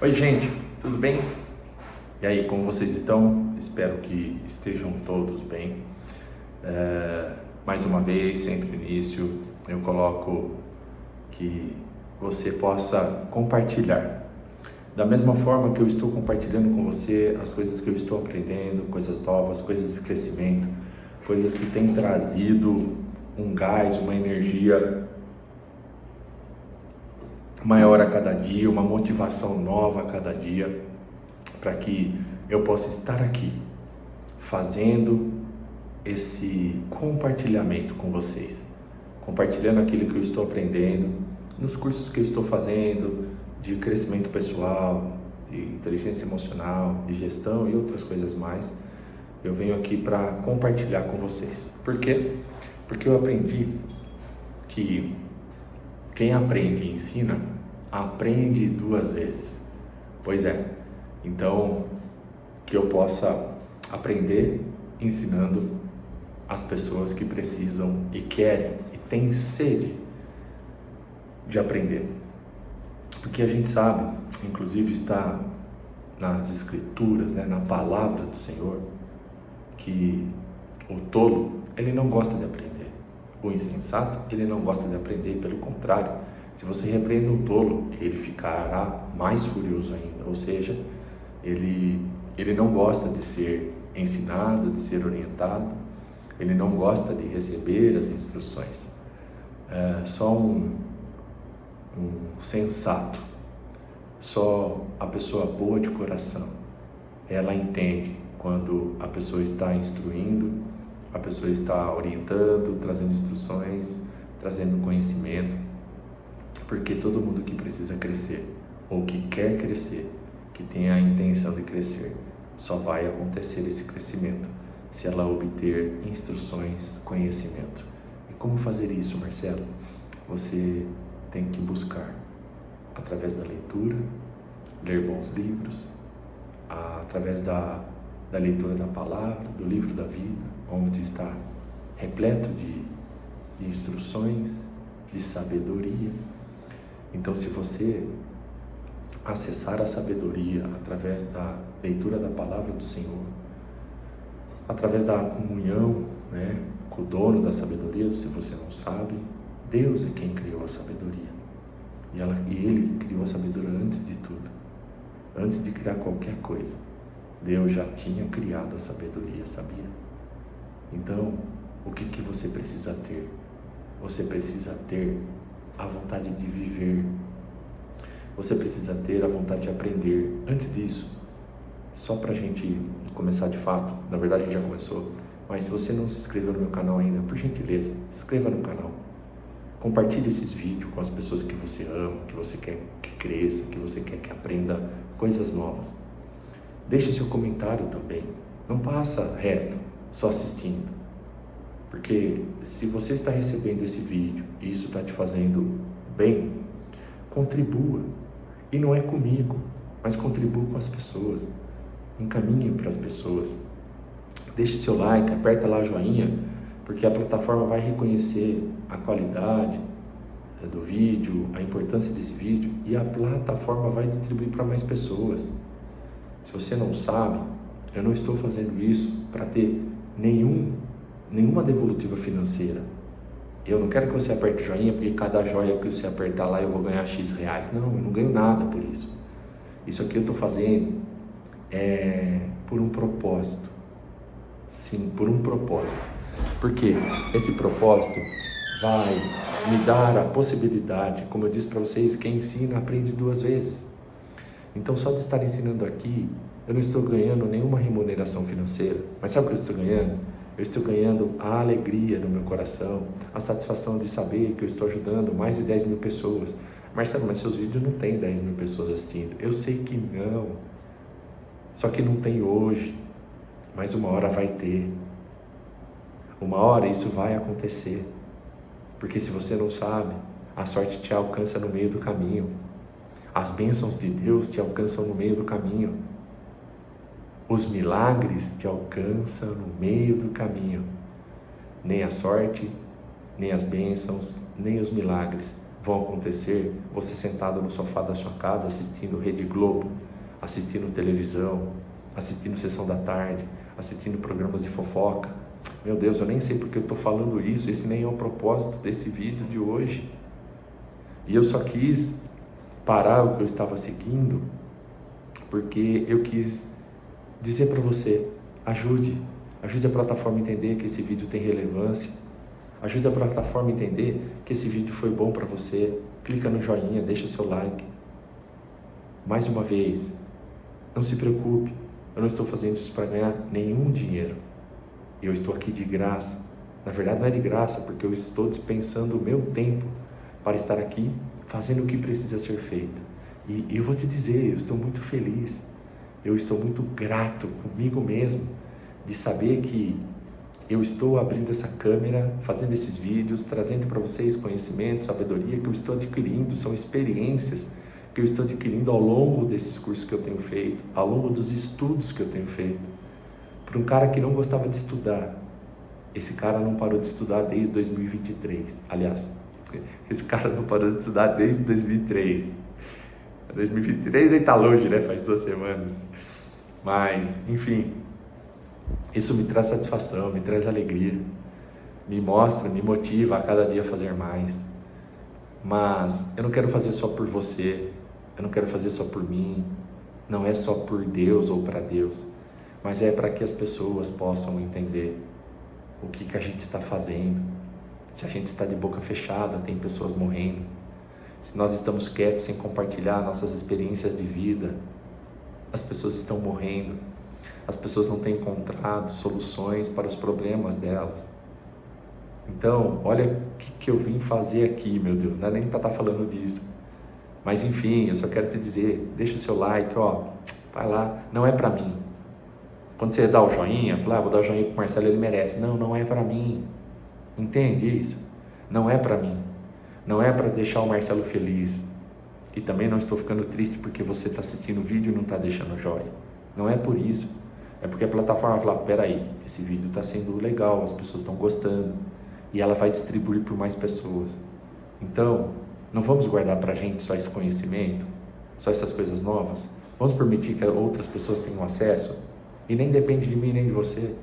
Oi, gente, tudo bem? E aí, como vocês estão? Espero que estejam todos bem. Mais uma vez, sempre no início, eu coloco que você possa compartilhar. Da mesma forma que eu estou compartilhando com você as coisas que eu estou aprendendo, coisas novas, coisas de crescimento, coisas que têm trazido um gás, uma energia maior a cada dia, uma motivação nova a cada dia, para que eu possa estar aqui fazendo esse compartilhamento com vocês, compartilhando aquilo que eu estou aprendendo nos cursos que eu estou fazendo de crescimento pessoal, de inteligência emocional, de gestão e outras coisas mais. Eu venho aqui para compartilhar com vocês. Por quê? Porque eu aprendi que quem aprende e ensina, aprende duas vezes. Pois é. Então, que eu possa aprender ensinando as pessoas que precisam e querem e têm sede de aprender. Porque a gente sabe, inclusive está nas escrituras, na palavra do Senhor, que o tolo, ele não gosta de aprender. O insensato, ele não gosta de aprender, pelo contrário, se você repreende um tolo, ele ficará mais furioso ainda, ou seja, ele não gosta de ser ensinado, de ser orientado, ele não gosta de receber as instruções. Só um sensato, só a pessoa boa de coração, ela entende quando a pessoa está instruindo, a pessoa está orientando, trazendo instruções, trazendo conhecimento, porque todo mundo que precisa crescer, ou que quer crescer, que tem a intenção de crescer, só vai acontecer esse crescimento se ela obter instruções, conhecimento. E como fazer isso, Marcelo? Você tem que buscar através da leitura, ler bons livros, através da leitura da palavra, do livro da vida, onde está repleto de instruções, de sabedoria. Então, se você acessar a sabedoria através da leitura da palavra do Senhor, através da comunhão, com o dono da sabedoria, se você não sabe, Deus é quem criou a sabedoria. E Ele criou a sabedoria antes de tudo. Antes de criar qualquer coisa, Deus já tinha criado a sabedoria, sabia? Então, o que você precisa ter? Você precisa ter a vontade de viver. Você precisa ter a vontade de aprender. Antes disso, só para a gente começar de fato, na verdade a gente já começou, mas se você não se inscreveu no meu canal ainda, por gentileza, se inscreva no canal. Compartilhe esses vídeos com as pessoas que você ama, que você quer que cresça, que você quer que aprenda coisas novas. Deixe o seu comentário também. Não passa reto, só assistindo. Porque se você está recebendo esse vídeo e isso está te fazendo bem, contribua. E não é comigo, mas contribua com as pessoas. Encaminhe para as pessoas. Deixe seu like, aperta lá o joinha, porque a plataforma vai reconhecer a qualidade do vídeo, a importância desse vídeo, e a plataforma vai distribuir para mais pessoas. Se você não sabe, eu não estou fazendo isso para ter nenhuma devolutiva financeira. Eu não quero que você aperte joinha, porque cada joia que você apertar lá eu vou ganhar X reais. Não, eu não ganho nada por isso. Isso aqui eu estou fazendo por um propósito. Sim, por um propósito. Porque esse propósito vai me dar a possibilidade, como eu disse para vocês, quem ensina aprende duas vezes. Então, só de estar ensinando aqui, eu não estou ganhando nenhuma remuneração financeira. Mas sabe o que eu estou ganhando? Eu estou ganhando a alegria no meu coração, a satisfação de saber que eu estou ajudando mais de 10 mil pessoas. Marcelo, mas seus vídeos não tem 10 mil pessoas assistindo. Eu sei que não. Só que não tem hoje. Mas uma hora vai ter. Uma hora isso vai acontecer. Porque se você não sabe, a sorte te alcança no meio do caminho. As bênçãos de Deus te alcançam no meio do caminho. Os milagres te alcançam no meio do caminho. Nem a sorte, nem as bênçãos, nem os milagres vão acontecer você sentado no sofá da sua casa assistindo Rede Globo, assistindo televisão, assistindo Sessão da Tarde, assistindo programas de fofoca. Meu Deus, eu nem sei porque eu estou falando isso, esse nem é o propósito desse vídeo de hoje. E eu só quis parar o que eu estava seguindo porque eu quis dizer para você, ajude a plataforma a entender que esse vídeo tem relevância, ajude a plataforma a entender que esse vídeo foi bom para você, clica no joinha, deixa o seu like. Mais uma vez, não se preocupe, eu não estou fazendo isso para ganhar nenhum dinheiro, eu estou aqui de graça, na verdade não é de graça, porque eu estou dispensando o meu tempo para estar aqui fazendo o que precisa ser feito. E eu vou te dizer, eu estou muito feliz, eu estou muito grato comigo mesmo de saber que eu estou abrindo essa câmera, fazendo esses vídeos, trazendo para vocês conhecimento, sabedoria que eu estou adquirindo, são experiências que eu estou adquirindo ao longo desses cursos que eu tenho feito, ao longo dos estudos que eu tenho feito. Para um cara que não gostava de estudar, esse cara não parou de estudar desde 2023, aliás, esse cara não parou de estudar desde 2003. 2023 nem tá longe, né? Faz 2 semanas. Mas, enfim, isso me traz satisfação, me traz alegria, me mostra, me motiva a cada dia a fazer mais. Mas eu não quero fazer só por você, eu não quero fazer só por mim, não é só por Deus ou para Deus, mas é para que as pessoas possam entender o que a gente está fazendo. Se a gente está de boca fechada, tem pessoas morrendo. Se nós estamos quietos sem compartilhar nossas experiências de vida, as pessoas estão morrendo. As pessoas não têm encontrado soluções para os problemas delas. Então, olha o que eu vim fazer aqui, meu Deus, não é nem para estar falando disso. Mas enfim, eu só quero te dizer, deixa o seu like, ó, vai lá, não é para mim. Quando você dá o joinha, fala, vou dar o joinha pro Marcelo, ele merece. Não, não é para mim. Entende isso? Não é para mim. Não é para deixar o Marcelo feliz. E também não estou ficando triste porque você está assistindo o vídeo e não está deixando o joia. Não é por isso. É porque a plataforma vai falar, peraí, esse vídeo está sendo legal, as pessoas estão gostando. E ela vai distribuir por mais pessoas. Então, não vamos guardar para a gente só esse conhecimento, só essas coisas novas. Vamos permitir que outras pessoas tenham acesso. E nem depende de mim nem de você.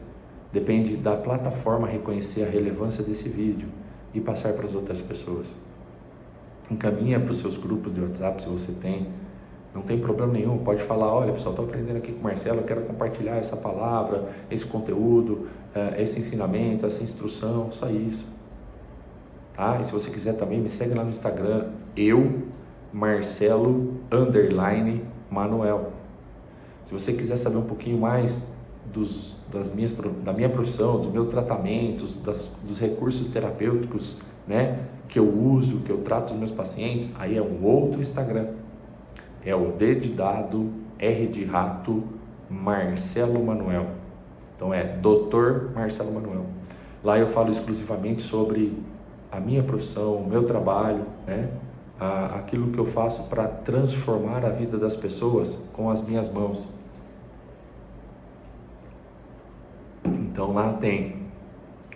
Depende da plataforma reconhecer a relevância desse vídeo e passar para as outras pessoas. Encaminha para os seus grupos de WhatsApp se você tem. Não tem problema nenhum, pode falar, olha pessoal, estou aprendendo aqui com o Marcelo, eu quero compartilhar essa palavra, esse conteúdo, esse ensinamento, essa instrução, só isso. Tá? E se você quiser também, me segue lá no Instagram, Marcelo_Manuel. Se você quiser saber um pouquinho mais da minha profissão, dos meus tratamentos, dos recursos terapêuticos, né, que eu uso, que eu trato os meus pacientes, aí é um outro Instagram. É o D de dado, R de rato, Marcelo Manuel. Então é Dr. Marcelo Manuel. Lá eu falo exclusivamente sobre a minha profissão, o meu trabalho, né? Aquilo que eu faço para transformar a vida das pessoas com as minhas mãos. Então lá tem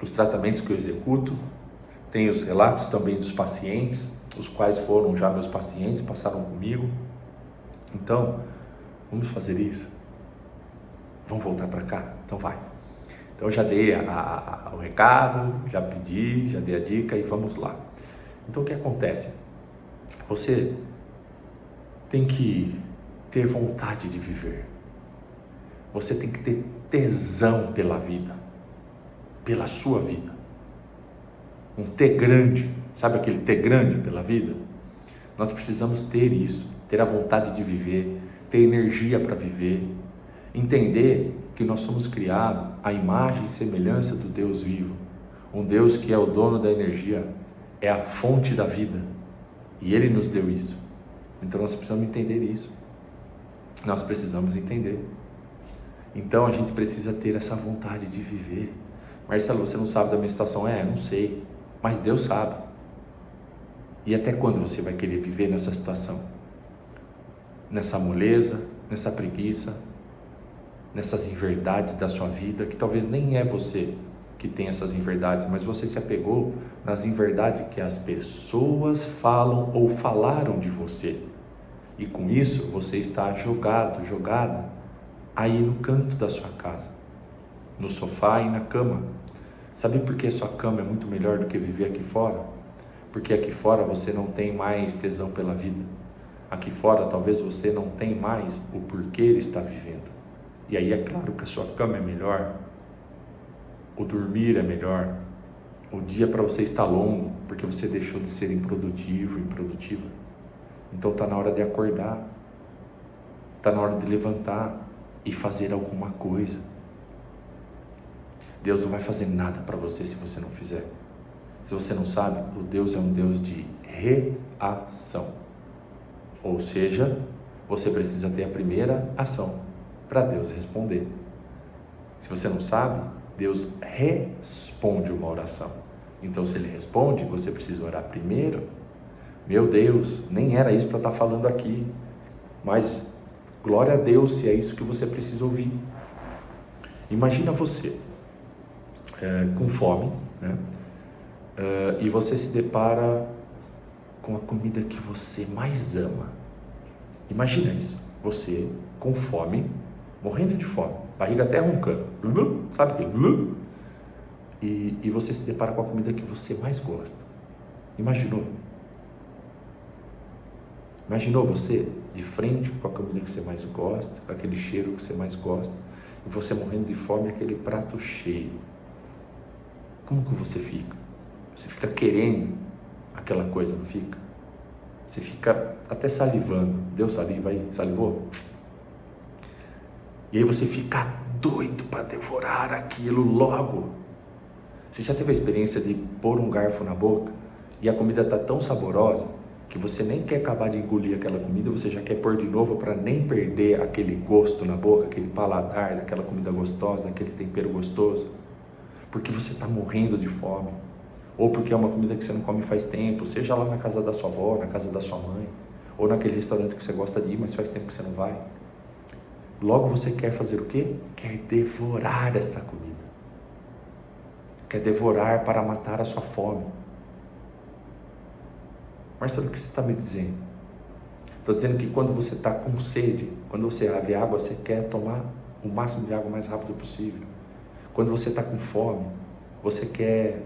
os tratamentos que eu executo, tem os relatos também dos pacientes, os quais foram já meus pacientes, passaram comigo. Então, vamos fazer isso? Vamos voltar para cá? Então vai. Então eu já dei o recado, já pedi, já dei a dica e vamos lá. Então o que acontece? Você tem que ter vontade de viver. Você tem que ter tesão pela vida, pela sua vida. Um T grande, sabe aquele T grande pela vida? Nós precisamos ter isso, ter a vontade de viver, ter energia para viver, entender que nós somos criados à imagem e semelhança do Deus vivo, um Deus que é o dono da energia, é a fonte da vida, e Ele nos deu isso. Então nós precisamos entender isso, nós precisamos entender. Então a gente precisa ter essa vontade de viver. Marcelo, você não sabe da minha situação? Não sei, mas Deus sabe. E até quando você vai querer viver nessa situação? Nessa moleza, nessa preguiça, nessas inverdades da sua vida, que talvez nem é você que tem essas inverdades, mas você se apegou nas inverdades que as pessoas falam ou falaram de você. E com isso você está jogada aí no canto da sua casa, no sofá e na cama. Sabe por que sua cama é muito melhor do que viver aqui fora? Porque aqui fora você não tem mais tesão pela vida. Aqui fora talvez você não tenha mais o porquê estar vivendo. E aí é claro que a sua cama é melhor, o dormir é melhor, o dia para você está longo, porque você deixou de ser improdutivo, improdutiva. Então está na hora de acordar, está na hora de levantar e fazer alguma coisa. Deus não vai fazer nada para você se você não fizer. Se você não sabe, o Deus é um Deus de reação. Ou seja, você precisa ter a primeira ação para Deus responder. Se você não sabe, Deus responde uma oração. Então, se Ele responde, você precisa orar primeiro. Meu Deus, nem era isso para estar falando aqui, mas glória a Deus se é isso que você precisa ouvir. Imagina você com fome, né? E você se depara com a comida que você mais ama. Imagina isso, você com fome, morrendo de fome, barriga até roncando, sabe aquele? E você se depara com a comida que você mais gosta. Imaginou? Imaginou você de frente com a comida que você mais gosta, com aquele cheiro que você mais gosta, e você morrendo de fome, aquele prato cheio. Como que você fica? Você fica querendo aquela coisa, não fica? Você fica até salivando. Deu saliva aí? Salivou? E aí você fica doido para devorar aquilo logo. Você já teve a experiência de pôr um garfo na boca e a comida está tão saborosa que você nem quer acabar de engolir aquela comida, você já quer pôr de novo para nem perder aquele gosto na boca, aquele paladar daquela comida gostosa, aquele tempero gostoso, porque você está morrendo de fome, ou porque é uma comida que você não come faz tempo, seja lá na casa da sua avó, na casa da sua mãe, ou naquele restaurante que você gosta de ir, mas faz tempo que você não vai. Logo você quer fazer o quê? Quer devorar essa comida. Quer devorar para matar a sua fome. Marcelo, o que você está me dizendo? Estou dizendo que quando você está com sede, quando você vê água, você quer tomar o máximo de água o mais rápido possível. Quando você está com fome, você quer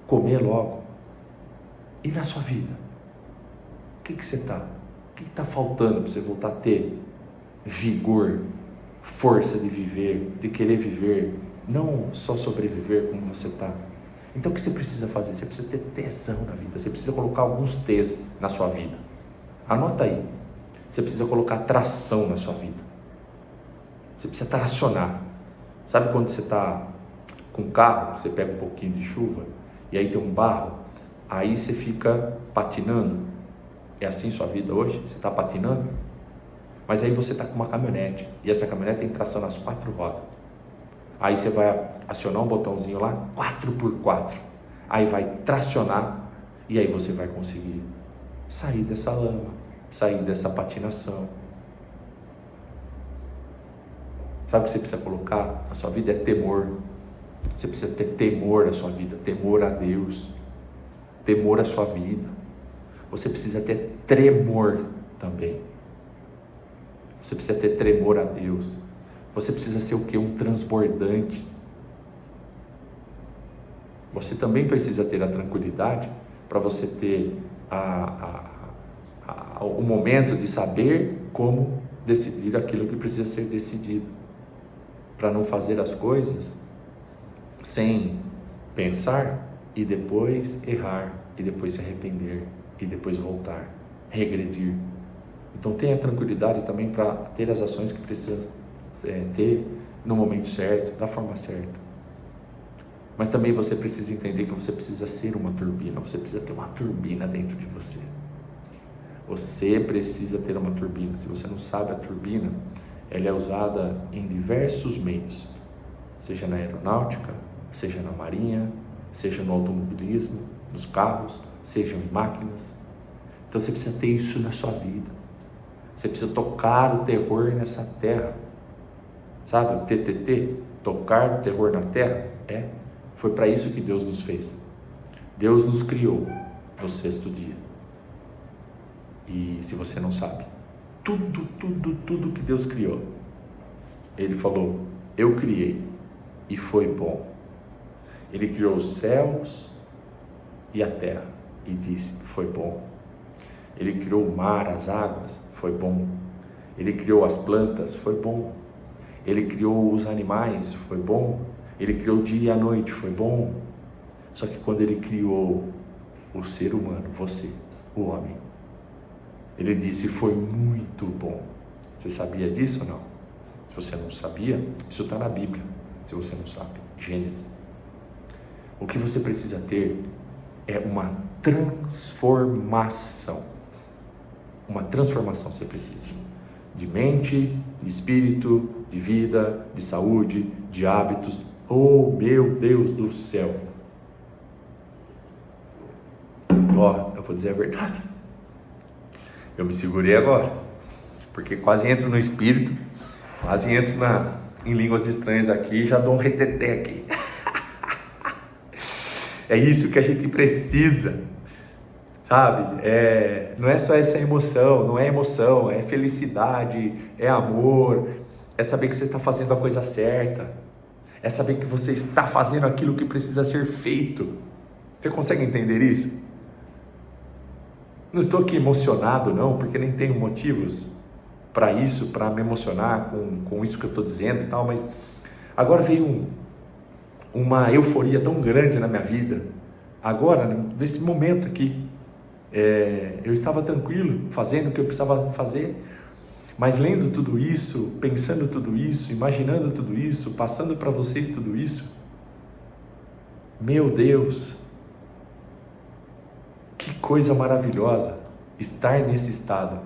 comer logo. E na sua vida? O que você está? O que está faltando para você voltar a ter vigor, força de viver, de querer viver, não só sobreviver como você está? Então o que você precisa fazer? Você precisa ter tesão na vida, você precisa colocar alguns T's na sua vida. Anota aí. Você precisa colocar tração na sua vida. Você precisa tracionar. Sabe quando você está com carro, você pega um pouquinho de chuva e aí tem um barro, aí você fica patinando? É assim sua vida hoje? Você está patinando? Mas aí você está com uma caminhonete e essa caminhonete tem tração nas 4 rodas. Aí você vai acionar um botãozinho lá, 4x4. Aí vai tracionar e aí você vai conseguir sair dessa lama, sair dessa patinação. Sabe o que você precisa colocar na sua vida? É temor. Você precisa ter temor na sua vida, temor a Deus, temor à sua vida. Você precisa ter tremor também. Você precisa ter tremor a Deus. Você precisa ser o quê? Um transbordante. Você também precisa ter a tranquilidade para você ter o momento de saber como decidir aquilo que precisa ser decidido. Para não fazer as coisas sem pensar e depois errar, e depois se arrepender, e depois voltar, regredir. Então tenha tranquilidade também para ter as ações que precisa ter no momento certo, da forma certa. Mas também você precisa entender que você precisa ser uma turbina, você precisa ter uma turbina dentro de você. Você precisa ter uma turbina. Se você não sabe, a turbina, ela é usada em diversos meios, seja na aeronáutica, seja na marinha, seja no automobilismo, nos carros, seja em máquinas. Então você precisa ter isso na sua vida. Você precisa tocar o terror nessa terra. Sabe o TTT? Tocar o terror na terra? É Foi para isso que Deus nos fez. Deus nos criou no 6º dia. E se você não sabe, tudo que Deus criou, Ele falou, eu criei e foi bom. Ele criou os céus e a terra e disse, foi bom. Ele criou o mar, as águas, foi bom. Ele criou as plantas, foi bom. Ele criou os animais, foi bom. Ele criou o dia e a noite, foi bom. Só que quando Ele criou o ser humano, você, o homem, Ele disse, foi muito bom. Você sabia disso ou não? Se você não sabia, isso está na Bíblia. Se você não sabe, Gênesis. O que você precisa ter é uma transformação. Uma transformação você precisa. De mente, de espírito, de vida, de saúde, de hábitos. Oh, meu Deus do céu! Ó, eu vou dizer a verdade. Eu me segurei agora, porque quase entro no espírito, quase entro em línguas estranhas aqui e já dou um reteté aqui. É isso que a gente precisa, sabe? Não é só essa emoção, não é emoção, é felicidade, é amor, é saber que você está fazendo a coisa certa, é saber que você está fazendo aquilo que precisa ser feito. Você consegue entender isso? Não estou aqui emocionado não, porque nem tenho motivos para isso, para me emocionar com isso que eu estou dizendo e tal, mas agora veio uma euforia tão grande na minha vida, agora, nesse momento aqui, eu estava tranquilo, fazendo o que eu precisava fazer, mas lendo tudo isso, pensando tudo isso, imaginando tudo isso, passando para vocês tudo isso, meu Deus, que coisa maravilhosa estar nesse estado.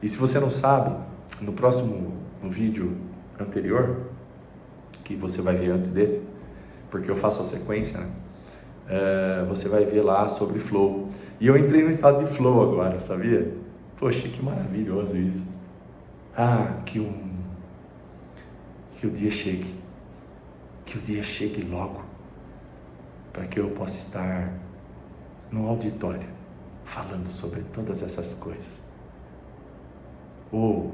E se você não sabe, no vídeo anterior, que você vai ver antes desse, porque eu faço a sequência, né? Você vai ver lá sobre flow. E eu entrei no estado de flow agora, sabia? Poxa, que maravilhoso isso. Que o dia chegue. Que o dia chegue logo. Para que eu possa estar no auditório falando sobre todas essas coisas. Oh,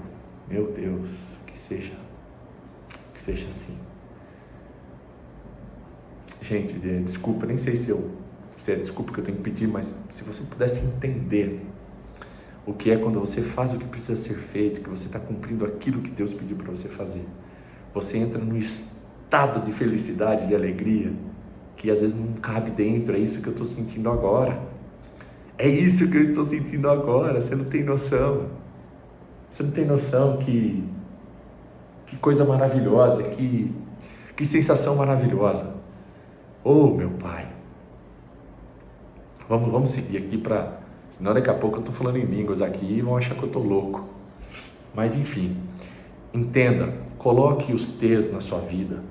meu Deus, que seja assim. Gente, desculpa, nem sei se é desculpa que eu tenho que pedir, mas se você pudesse entender o que é quando você faz o que precisa ser feito, que você está cumprindo aquilo que Deus pediu para você fazer, você entra no estado de felicidade, de alegria, que às vezes não cabe dentro. É isso que eu estou sentindo agora. É isso que eu estou sentindo agora. Você não tem noção. Você não tem noção que coisa maravilhosa, que sensação maravilhosa. Oh, meu Pai. Vamos seguir aqui senão daqui a pouco eu estou falando em línguas aqui e vão achar que eu estou louco. Mas enfim, entenda, coloque os T's na sua vida.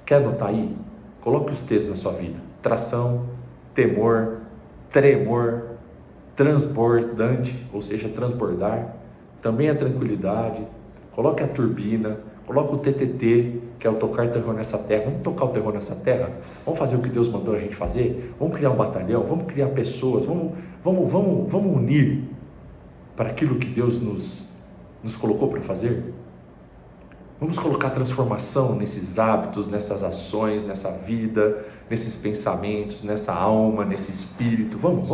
Quer anotar aí? Coloque os T's na sua vida. Tração, temor, tremor, transbordante, ou seja, transbordar. Também a tranquilidade. Coloque a turbina, coloque o TTT, que é o tocar terror nessa terra. Vamos tocar o terror nessa terra? Vamos fazer o que Deus mandou a gente fazer? Vamos criar um batalhão? Vamos criar pessoas? Vamos unir para aquilo que Deus nos colocou para fazer? Vamos colocar transformação nesses hábitos, nessas ações, nessa vida, nesses pensamentos, nessa alma, nesse espírito. Vamos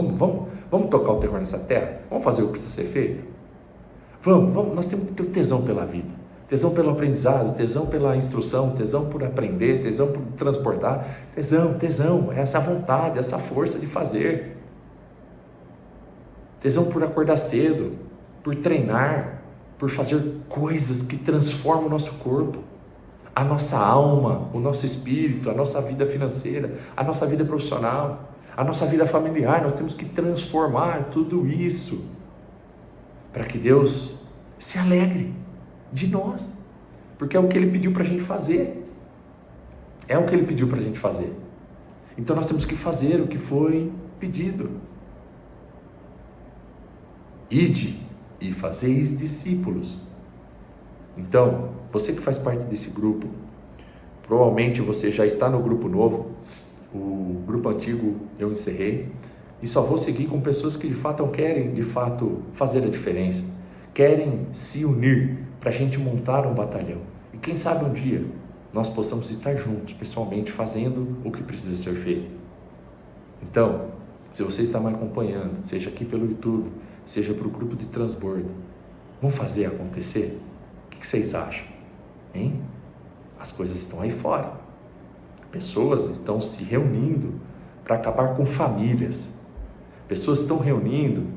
tocar o terror nessa terra? Vamos fazer o que precisa ser feito? Vamos, nós temos que ter tesão pela vida, tesão pelo aprendizado, tesão pela instrução, tesão por aprender, tesão por transportar, tesão, é essa vontade, essa força de fazer, tesão por acordar cedo, por treinar, por fazer coisas que transformam o nosso corpo, a nossa alma, o nosso espírito, a nossa vida financeira, a nossa vida profissional, a nossa vida familiar. Nós temos que transformar tudo isso para que Deus se alegre de nós, porque é o que Ele pediu para a gente fazer, é o que Ele pediu para a gente fazer. Então nós temos que fazer o que foi pedido. Ide e fazeis discípulos. Então, você que faz parte desse grupo, Provavelmente você já está no grupo novo, o grupo antigo eu encerrei, e só vou seguir com pessoas que de fato querem, de fato, fazer a diferença, querem se unir para a gente montar um batalhão. E quem sabe um dia nós possamos estar juntos, pessoalmente, fazendo o que precisa ser feito. Então, se você está me acompanhando, seja aqui pelo YouTube, seja para o grupo de transbordo, vamos fazer acontecer? O que vocês acham? Hein? As coisas estão aí fora. Pessoas estão se reunindo para acabar com famílias. Pessoas estão reunindo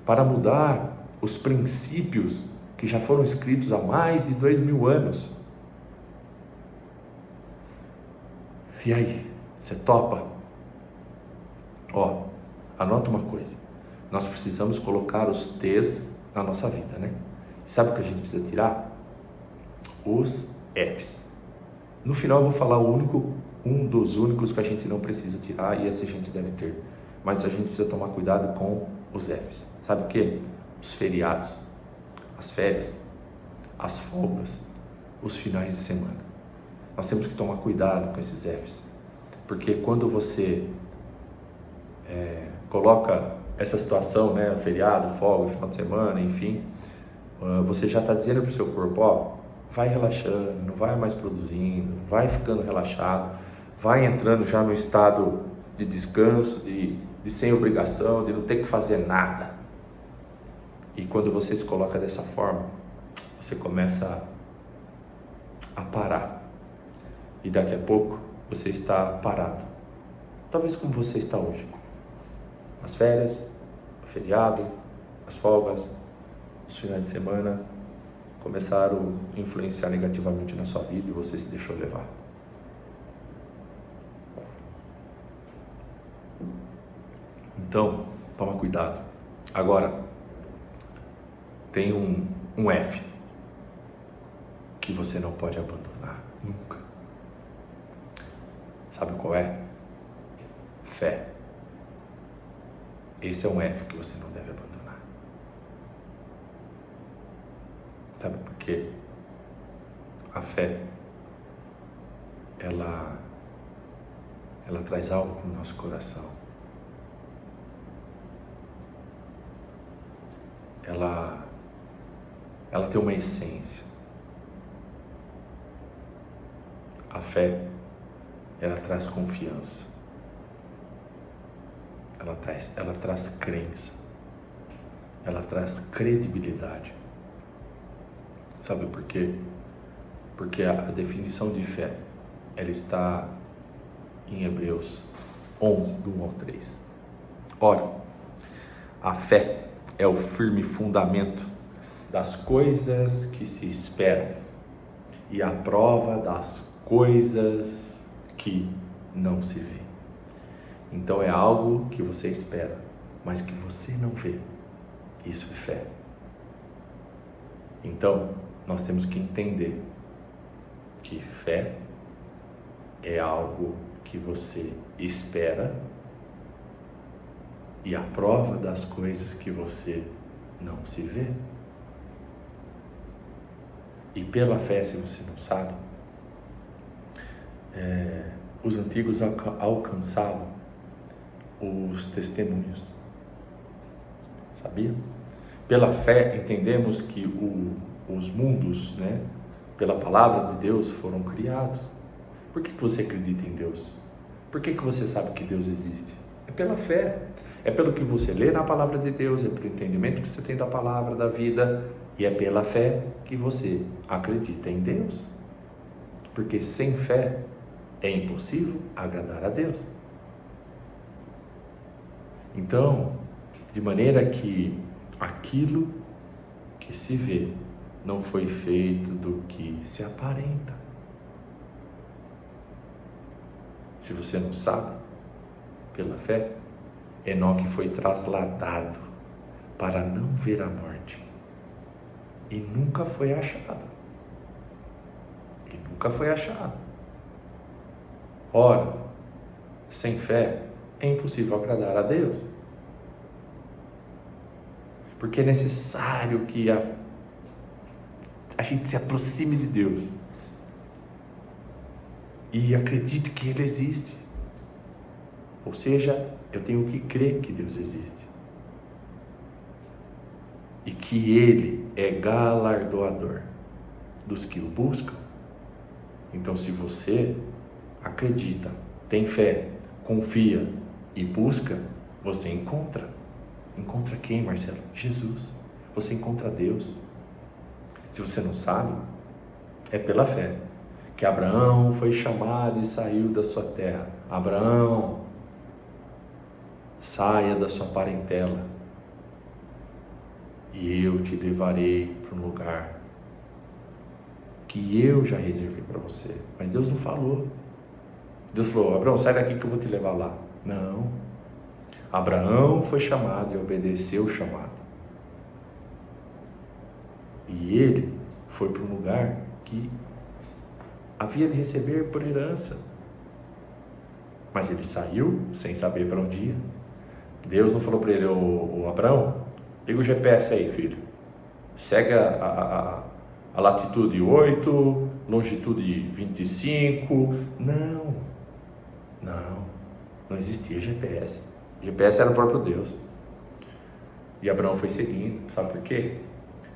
para mudar os princípios que já foram escritos há mais de 2000 anos. E aí, você topa? Ó, anota uma coisa. Nós precisamos colocar os T's na nossa vida, né? Sabe o que a gente precisa tirar? Os F's. No final eu vou falar um dos únicos que a gente não precisa tirar, e esse a gente deve ter. Mas a gente precisa tomar cuidado com os F's. Sabe o quê? Os feriados, as férias, as folgas, os finais de semana. Nós temos que tomar cuidado com esses F's. Porque quando você coloca essa situação, né, feriado, folga, final de semana, enfim, você já está dizendo para o seu corpo, ó, vai relaxando, não vai mais produzindo, vai ficando relaxado, vai entrando já no estado de descanso, de sem obrigação, de não ter que fazer nada. E quando você se coloca dessa forma, você começa a parar. E daqui a pouco você está parado. Talvez como você está hoje. As férias, o feriado, as folgas, os finais de semana começaram a influenciar negativamente na sua vida e você se deixou levar. Então, toma cuidado. Agora, tem um F que você não pode abandonar, nunca. Sabe qual é? Fé. Esse é um F que você não deve abandonar. Sabe por quê? A fé, ela traz algo para o nosso coração. Ela tem uma essência. A fé, ela traz confiança. Ela traz crença. Ela traz credibilidade. Sabe por quê? Porque a definição de fé, ela está em Hebreus 11, do 1 ao 3. Ora, a fé é o firme fundamento das coisas que se esperam e a prova das coisas que não se vê. Então é algo que você espera, mas que você não vê. Isso é fé. Então, nós temos que entender que fé é algo que você espera e a prova das coisas que você não se vê. E pela fé, se você não sabe, os antigos alcançavam os testemunhos. Sabia? Pela fé entendemos que os mundos, né, pela palavra de Deus foram criados. Por que você acredita em Deus? Por que você sabe que Deus existe? É pela fé. É pelo que você lê na palavra de Deus, é pelo entendimento que você tem da palavra, da vida, e é pela fé que você acredita em Deus. Porque sem fé é impossível agradar a Deus. Então, de maneira que aquilo que se vê não foi feito do que se aparenta. Se você não sabe, pela fé, Enoque foi trasladado para não ver a morte e nunca foi achado. Ora, sem fé é impossível agradar a Deus, porque é necessário que a gente se aproxime de Deus. e acredite que Ele existe. Ou seja, eu tenho que crer que Deus existe. E que Ele é galardoador dos que o buscam. Então, se você acredita, tem fé, confia e busca, você encontra. Encontra quem, Marcelo? Jesus. Você encontra Deus. Se você não sabe, é pela fé que Abraão foi chamado e saiu da sua terra. Abraão, saia da sua parentela e eu te levarei para um lugar que eu já reservei para você. Mas Deus não falou. Deus falou: Abraão, sai daqui que eu vou te levar lá. Não. Abraão foi chamado e obedeceu o chamado. E ele foi para um lugar que havia de receber por herança. Mas ele saiu sem saber para onde ia. Deus não falou para ele: ô Abraão, liga o GPS aí, filho. Segue a latitude 8, longitude 25. Não existia GPS. GPS era o próprio Deus. E Abraão foi seguindo. Sabe por quê?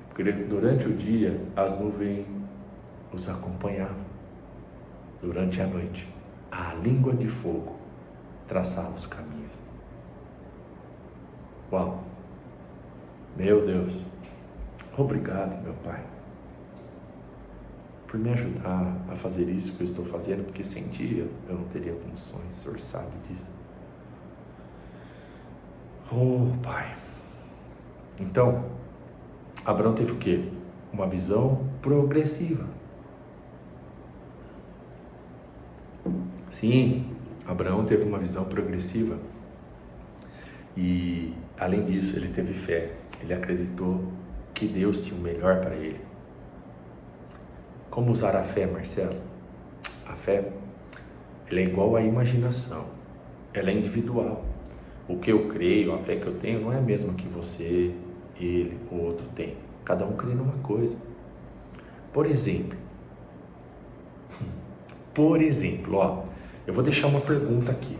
Porque durante o dia as nuvens os acompanhavam. Durante a noite, a língua de fogo traçava os caminhos. Uau! Meu Deus! Obrigado, meu Pai, por me ajudar a fazer isso que eu estou fazendo, porque sem Ti eu não teria condições, o Senhor sabe disso. Oh, Pai! Então, Abraão teve o quê? Uma visão progressiva. Sim, Abraão teve uma visão progressiva e, além disso, ele teve fé. Ele acreditou que Deus tinha o melhor para ele. Como usar a fé, Marcelo? A fé, ela é igual à imaginação. Ela é individual. O que eu creio, a fé que eu tenho, não é a mesma que você, ele, o outro tem. Cada um crê numa coisa. Por exemplo, ó, eu vou deixar uma pergunta aqui.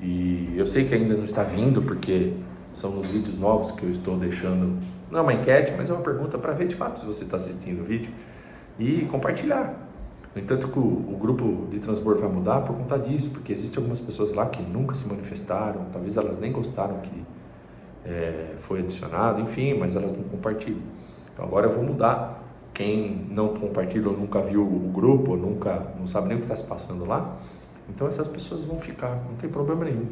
E eu sei que ainda não está vindo, porque são os vídeos novos que eu estou deixando. Não é uma enquete, mas é uma pergunta para ver de fato se você está assistindo o vídeo e compartilhar. No entanto, que o grupo de transbordo vai mudar por conta disso, porque existem algumas pessoas lá que nunca se manifestaram, talvez elas nem gostaram que foi adicionado, enfim, mas elas não compartilham. Então agora eu vou mudar. Quem não compartilha ou nunca viu o grupo, ou não sabe nem o que está se passando lá, então essas pessoas vão ficar, não tem problema nenhum.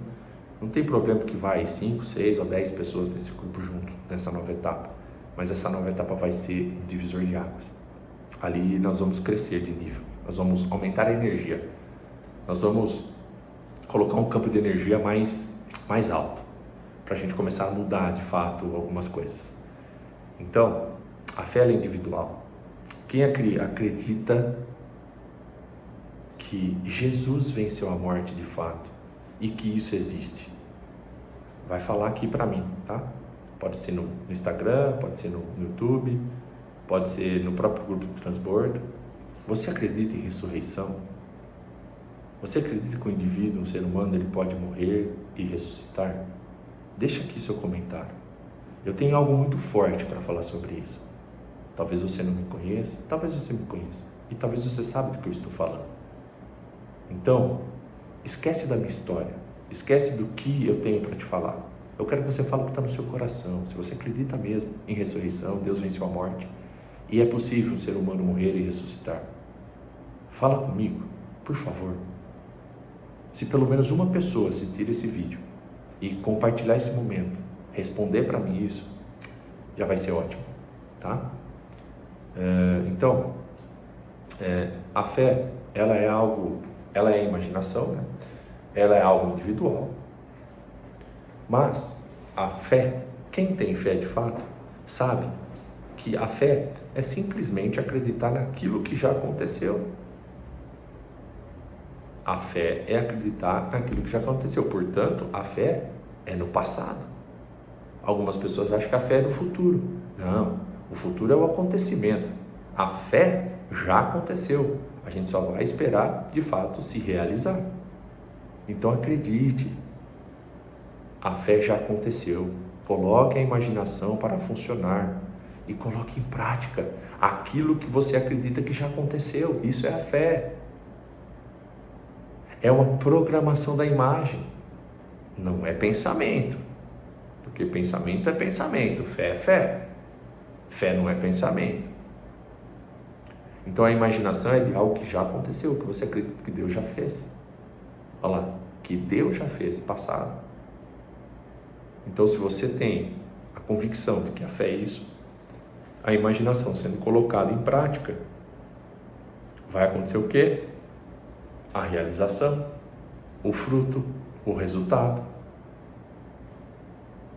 Não tem problema que vai 5, 6 ou 10 pessoas nesse grupo junto, nessa nova etapa. Mas essa nova etapa vai ser um divisor de águas. Ali nós vamos crescer de nível, nós vamos aumentar a energia, nós vamos colocar um campo de energia mais alto, para a gente começar a mudar de fato algumas coisas. Então, a fé é individual. Quem acredita que Jesus venceu a morte de fato e que isso existe, vai falar aqui para mim, tá? Pode ser no Instagram, pode ser no YouTube, pode ser no próprio grupo de transbordo. Você acredita em ressurreição? Você acredita que o indivíduo, um ser humano, ele pode morrer e ressuscitar? Deixa aqui seu comentário. Eu tenho algo muito forte para falar sobre isso. Talvez você não me conheça, talvez você me conheça, e talvez você saiba do que eu estou falando. Então, esquece da minha história, esquece do que eu tenho para te falar. Eu quero que você fale o que está no seu coração. Se você acredita mesmo em ressurreição, Deus venceu a morte, e é possível um ser humano morrer e ressuscitar, fala comigo, por favor. Se pelo menos uma pessoa assistir esse vídeo e compartilhar esse momento, responder para mim isso, já vai ser ótimo, tá? Então, a fé, ela é imaginação, né? Ela é algo individual, mas a fé, quem tem fé de fato, sabe que a fé é simplesmente acreditar naquilo que já aconteceu. A fé é acreditar naquilo que já aconteceu, portanto, a fé é no passado. Algumas pessoas acham que a fé é no futuro. Não, o futuro é o acontecimento. A fé já aconteceu. A gente só vai esperar, de fato, se realizar. Então acredite, a fé já aconteceu. Coloque a imaginação para funcionar e coloque em prática aquilo que você acredita que já aconteceu. Isso é a fé. É uma programação da imagem, não é pensamento. Porque pensamento é pensamento, fé é fé. Fé não é pensamento. Então a imaginação é de algo que já aconteceu, que você acredita que Deus já fez. Olha lá, que Deus já fez, passado. Então se você tem a convicção de que a fé é isso, a imaginação sendo colocada em prática, vai acontecer o quê? A realização, o fruto, o resultado.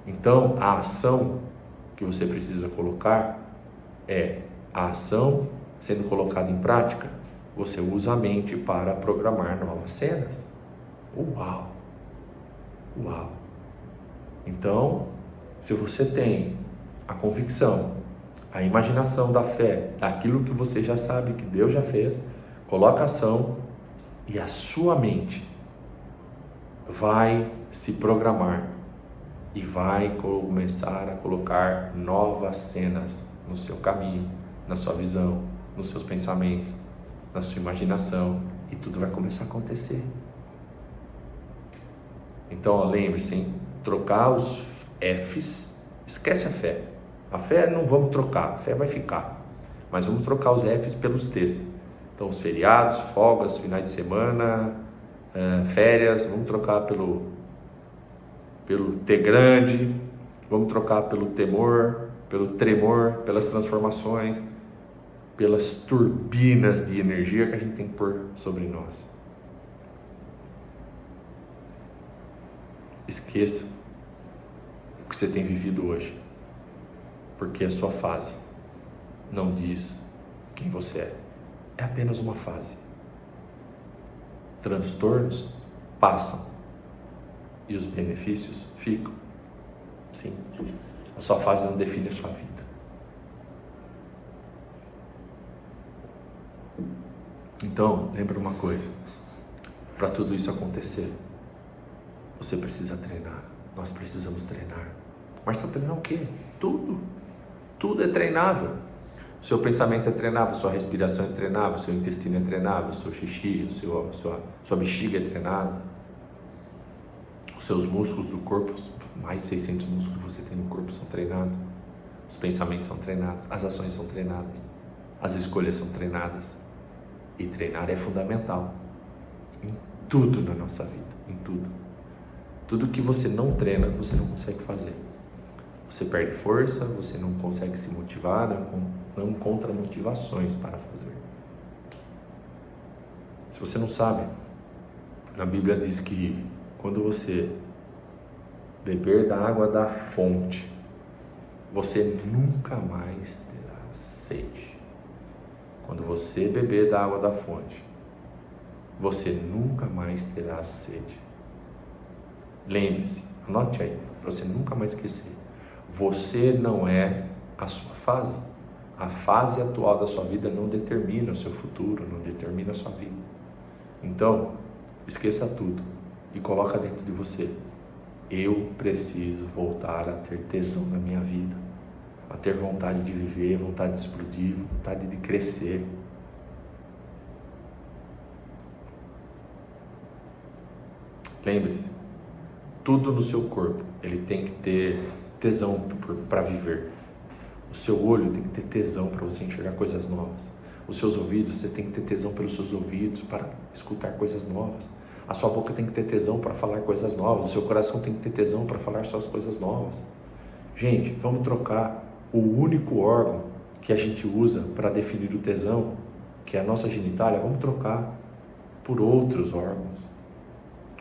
Então a ação que você precisa colocar é a ação sendo colocada em prática. Você usa a mente para programar novas cenas. Uau! Uau! Então, se você tem a convicção, a imaginação da fé, daquilo que você já sabe que Deus já fez, coloca a ação e a sua mente vai se programar e vai começar a colocar novas cenas no seu caminho, na sua visão, nos seus pensamentos, na sua imaginação, e tudo vai começar a acontecer. Então, lembre-se, hein? Trocar os Fs, esquece a fé. A fé não vamos trocar, a fé vai ficar, mas vamos trocar os Fs pelos Ts. Então, os feriados, folgas, finais de semana, férias, vamos trocar pelo T grande, vamos trocar pelo temor, pelo tremor, pelas transformações, pelas turbinas de energia que a gente tem que pôr sobre nós. Esqueça o que você tem vivido hoje, porque a sua fase não diz quem você é. É apenas uma fase. Transtornos passam e os benefícios ficam. Sim, a sua fase não define a sua vida. Então, lembra uma coisa, para tudo isso acontecer, você precisa treinar, nós precisamos treinar. Mas para treinar o quê? Tudo é treinável. O seu pensamento é treinável, sua respiração é treinável, seu intestino é treinável, seu xixi, sua bexiga é treinada, os seus músculos do corpo, mais de 600 músculos que você tem no corpo são treinados, os pensamentos são treinados, as ações são treinadas, as escolhas são treinadas. E treinar é fundamental em tudo na nossa vida, em tudo. Tudo que você não treina, você não consegue fazer. Você perde força, você não consegue se motivar, não encontra motivações para fazer. Se você não sabe, na Bíblia diz que quando você beber da água da fonte, você nunca mais terá sede. Quando você beber da água da fonte, você nunca mais terá sede. Lembre-se, anote aí, para você nunca mais esquecer. Você não é a sua fase. A fase atual da sua vida não determina o seu futuro, não determina a sua vida. Então, esqueça tudo e coloca dentro de você: eu preciso voltar a ter tesão na minha vida, a ter vontade de viver, vontade de explodir, vontade de crescer. Lembre-se, tudo no seu corpo, ele tem que ter tesão para viver. O seu olho tem que ter tesão para você enxergar coisas novas. Os seus ouvidos, você tem que ter tesão pelos seus ouvidos para escutar coisas novas. A sua boca tem que ter tesão para falar coisas novas. O seu coração tem que ter tesão para falar suas coisas novas. Gente, vamos trocar o único órgão que a gente usa para definir o tesão, que é a nossa genitália, vamos trocar por outros órgãos.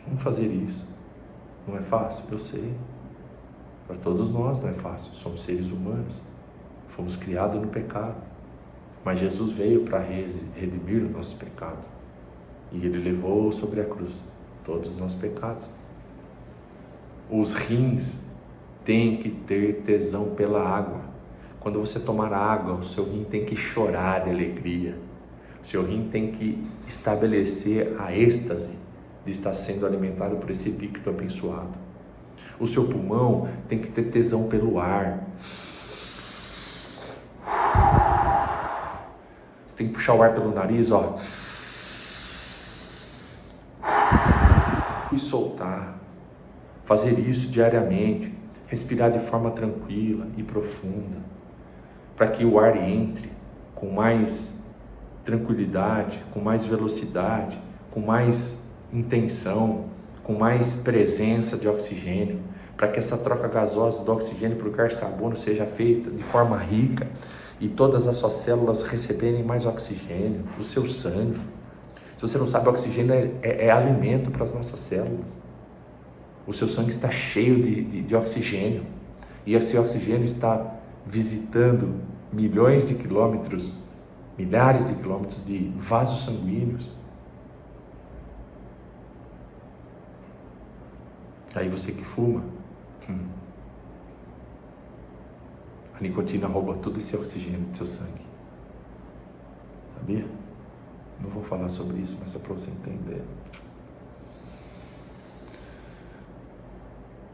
Vamos fazer isso. Não é fácil? Eu sei. Para todos nós não é fácil. Somos seres humanos. Fomos criados no pecado. Mas Jesus veio para redimir os nossos pecados. E Ele levou sobre a cruz todos os nossos pecados. Os rins têm que ter tesão pela água. Quando você tomar água, o seu rim tem que chorar de alegria. Seu rim tem que estabelecer a êxtase de estar sendo alimentado por esse líquido abençoado. O seu pulmão tem que ter tesão pelo ar. Você tem que puxar o ar pelo nariz, ó. E soltar. Fazer isso diariamente. Respirar de forma tranquila e profunda. Para que o ar entre com mais tranquilidade, com mais velocidade, com mais intenção, com mais presença de oxigênio, para que essa troca gasosa do oxigênio para o gás de carbono seja feita de forma rica e todas as suas células receberem mais oxigênio, o seu sangue. Se você não sabe, o oxigênio é alimento para as nossas células. O seu sangue está cheio de oxigênio e esse oxigênio está visitando milhões de quilômetros, milhares de quilômetros de vasos sanguíneos. Aí você que fuma, a nicotina rouba todo esse oxigênio do seu sangue. Sabia? Não vou falar sobre isso, mas só para você entender.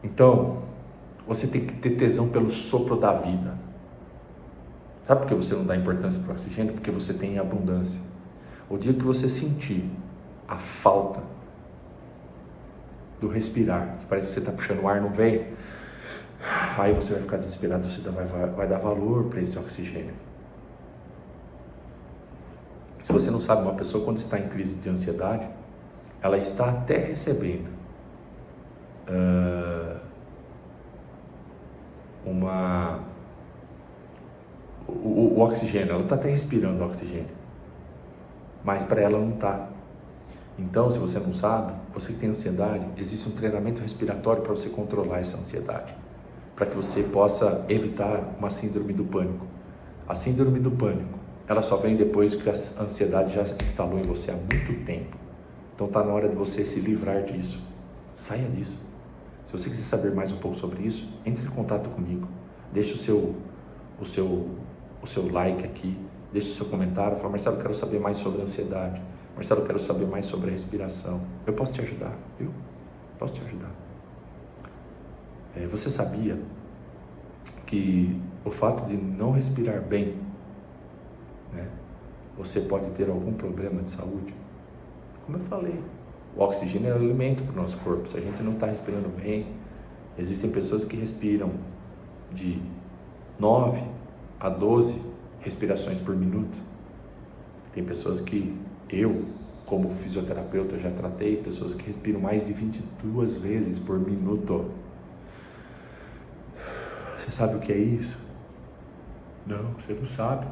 Então, você tem que ter tesão pelo sopro da vida. Sabe por que você não dá importância para o oxigênio? Porque você tem abundância. O dia que você sentir a falta do respirar, que parece que você está puxando o ar, não vem, aí você vai ficar desesperado, você vai dar valor para esse oxigênio. Se você não sabe, uma pessoa quando está em crise de ansiedade, ela está até recebendo o oxigênio, ela está até respirando o oxigênio, mas para ela não está. Então, se você não sabe, você que tem ansiedade, existe um treinamento respiratório para você controlar essa ansiedade, para que você possa evitar uma síndrome do pânico. A síndrome do pânico, ela só vem depois que a ansiedade já instalou em você há muito tempo. Então está na hora de você se livrar disso. Saia disso. Se você quiser saber mais um pouco sobre isso, entre em contato comigo. Deixe o seu like aqui, deixe o seu comentário. Fala: Marcelo, eu quero saber mais sobre a ansiedade. Marcelo, eu quero saber mais sobre a respiração. Eu posso te ajudar, viu? Posso te ajudar. Você sabia que o fato de não respirar bem, né, você pode ter algum problema de saúde? Como eu falei, o oxigênio é alimento para o nosso corpo. Se a gente não está respirando bem, existem pessoas que respiram de 9 a 12 respirações por minuto. Tem pessoas que eu, como fisioterapeuta, já tratei, pessoas que respiram mais de 22 vezes por minuto. Você sabe o que é isso? Não, você não sabe.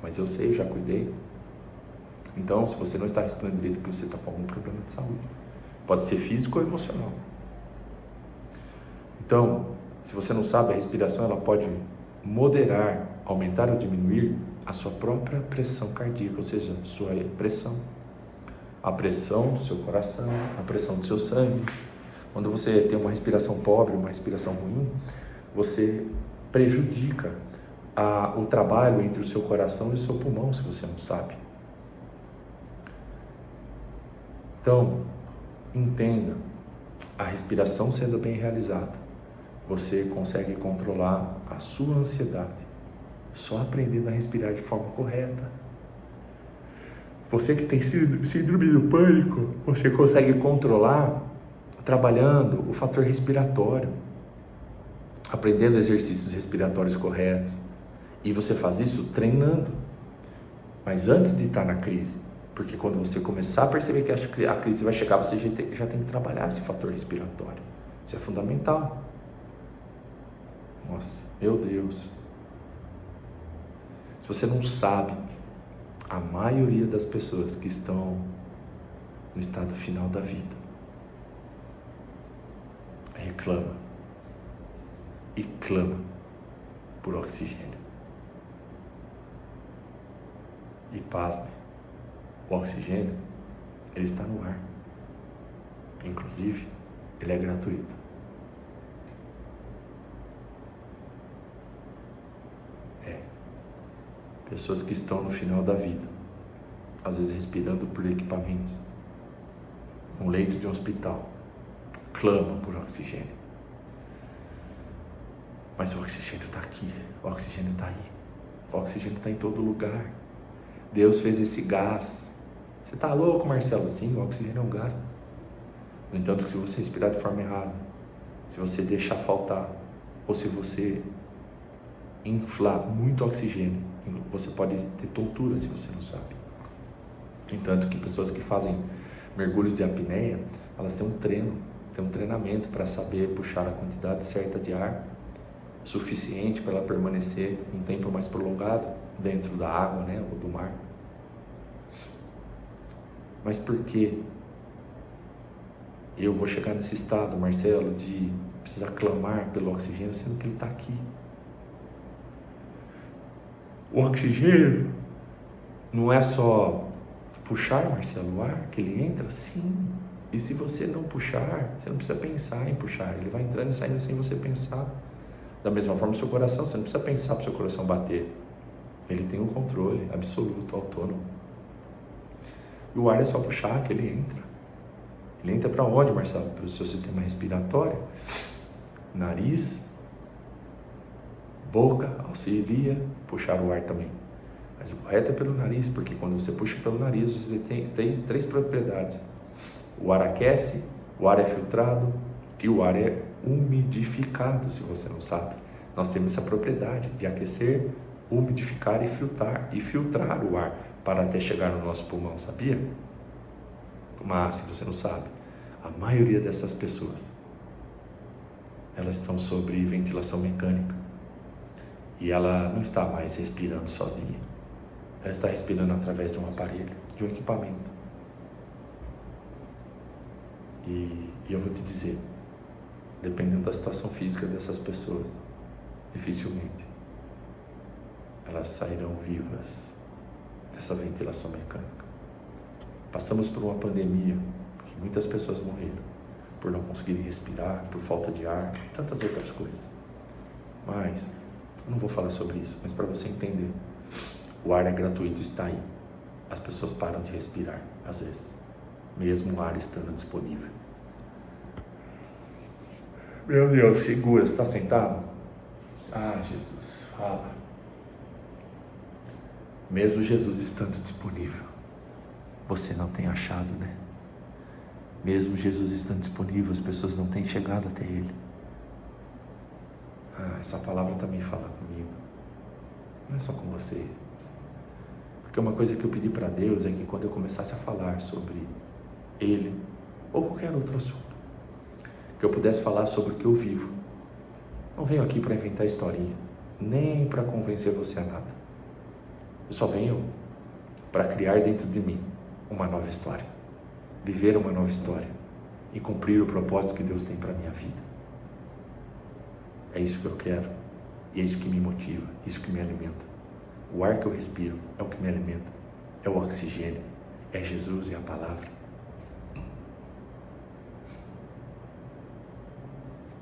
Mas eu sei, eu já cuidei. Então, se você não está respirando direito, porque você está com algum problema de saúde. Pode ser físico ou emocional. Então, se você não sabe, a respiração ela pode moderar, aumentar ou diminuir a sua própria pressão cardíaca, ou seja, sua pressão. A pressão do seu coração, a pressão do seu sangue. Quando você tem uma respiração pobre, uma respiração ruim, você prejudica o trabalho entre o seu coração e o seu pulmão, se você não sabe. Então, entenda, a respiração sendo bem realizada, você consegue controlar a sua ansiedade, só aprendendo a respirar de forma correta. Você que tem síndrome do pânico, você consegue controlar trabalhando o fator respiratório, aprendendo exercícios respiratórios corretos. E você faz isso treinando. Mas antes de estar na crise, porque quando você começar a perceber que a crise vai chegar, você já tem que trabalhar esse fator respiratório. Isso é fundamental. Nossa, meu Deus. Se você não sabe, a maioria das pessoas que estão no estado final da vida reclama e clama por oxigênio. E pasme, o oxigênio, ele está no ar. Inclusive, ele é gratuito. Pessoas que estão no final da vida às vezes respirando por equipamentos, um leito de um hospital, clama por oxigênio. Mas o oxigênio está aqui, o oxigênio está aí, o oxigênio está em todo lugar. Deus fez esse gás. Você está louco, Marcelo? Sim, o oxigênio é um gás. No entanto, se você respirar de forma errada, se você deixar faltar, ou se você inflar muito oxigênio, você pode ter tontura se você não sabe. No entanto, que pessoas que fazem mergulhos de apneia, elas têm um treinamento para saber puxar a quantidade certa de ar suficiente para ela permanecer um tempo mais prolongado dentro da água, né, ou do mar. Mas por que eu vou chegar nesse estado, Marcelo, de precisar clamar pelo oxigênio, sendo que ele está aqui? O oxigênio não é só puxar, Marcelo, o ar que ele entra? Sim. E se você não puxar, você não precisa pensar em puxar, ele vai entrando e saindo sem você pensar. Da mesma forma, o seu coração, você não precisa pensar para o seu coração bater. Ele tem um controle absoluto, autônomo. E o ar é só puxar que ele entra. Ele entra para onde, Marcelo? Para o seu sistema respiratório. Nariz, boca, auxilia puxar o ar também. Mas o correto é pelo nariz, porque quando você puxa pelo nariz, você tem três propriedades. O ar aquece, o ar é filtrado e o ar é umidificado, se você não sabe. Nós temos essa propriedade de aquecer, umidificar e filtrar o ar para até chegar no nosso pulmão, sabia? Mas, se você não sabe, a maioria dessas pessoas, elas estão sobre ventilação mecânica e ela não está mais respirando sozinha. Ela está respirando através de um aparelho, de um equipamento. E eu vou te dizer, dependendo da situação física dessas pessoas, dificilmente elas sairão vivas dessa ventilação mecânica. Passamos por uma pandemia que muitas pessoas morreram por não conseguirem respirar, por falta de ar, tantas outras coisas. Mas eu não vou falar sobre isso, mas para você entender, o ar é gratuito, está aí. As pessoas param de respirar, às vezes, mesmo o ar estando disponível. Meu Deus, segura, você está sentado? Ah, Jesus, fala. Mesmo Jesus estando disponível, você não tem achado, né? Mesmo Jesus estando disponível, as pessoas não têm chegado até Ele. Essa palavra também fala comigo. Não é só com vocês. Porque uma coisa que eu pedi para Deus é que quando eu começasse a falar sobre Ele, ou qualquer outro assunto, que eu pudesse falar sobre o que eu vivo. Não venho aqui para inventar historinha, nem para convencer você a nada. Eu só venho para criar dentro de mim uma nova história, viver uma nova história e cumprir o propósito que Deus tem para a minha vida. É isso que eu quero, e é isso que me motiva, isso que me alimenta. O ar que eu respiro é o que me alimenta, é o oxigênio, é Jesus e a palavra.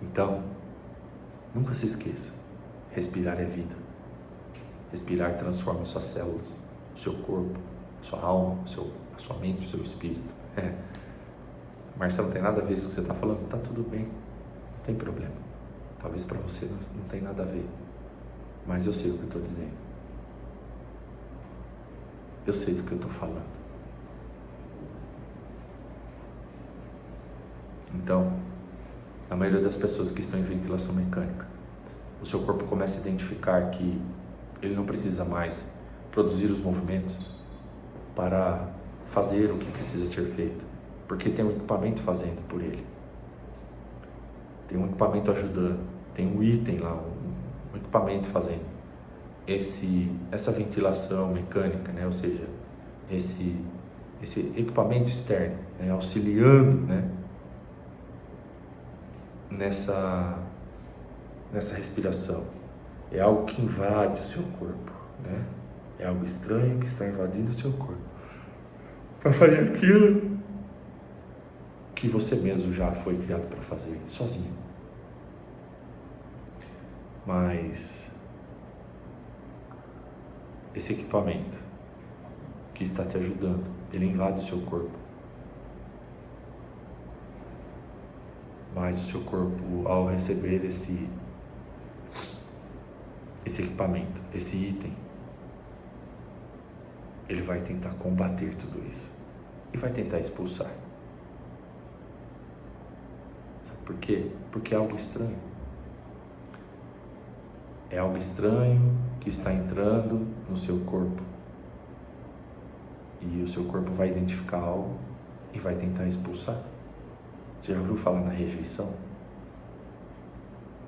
Então, nunca se esqueça, respirar é vida. Respirar transforma suas células, o seu corpo, sua alma, a sua mente, o seu espírito. Marcelo, não tem nada a ver com isso que você está falando? Está tudo bem, não tem problema. Talvez para você não tem nada a ver, mas eu sei o que eu estou dizendo. Eu sei do que eu estou falando. Então, a maioria das pessoas que estão em ventilação mecânica, o seu corpo começa a identificar que ele não precisa mais produzir os movimentos para fazer o que precisa ser feito, porque tem um equipamento fazendo por ele. Tem um equipamento ajudando, tem um item lá, um equipamento fazendo essa ventilação mecânica, né? Ou seja, esse equipamento externo, né? Auxiliando, né? Nessa respiração. É algo que invade o seu corpo, né? É algo estranho que está invadindo o seu corpo para fazer aquilo que você mesmo já foi criado para fazer, sozinho. Mas esse equipamento que está te ajudando. Ele invade o seu corpo. Mas o seu corpo, ao receber esse equipamento, esse item, ele vai tentar combater tudo isso e vai tentar expulsar. Sabe por quê? Porque é algo estranho. É algo estranho que está entrando no seu corpo. E o seu corpo vai identificar algo e vai tentar expulsar. Você já ouviu falar na rejeição?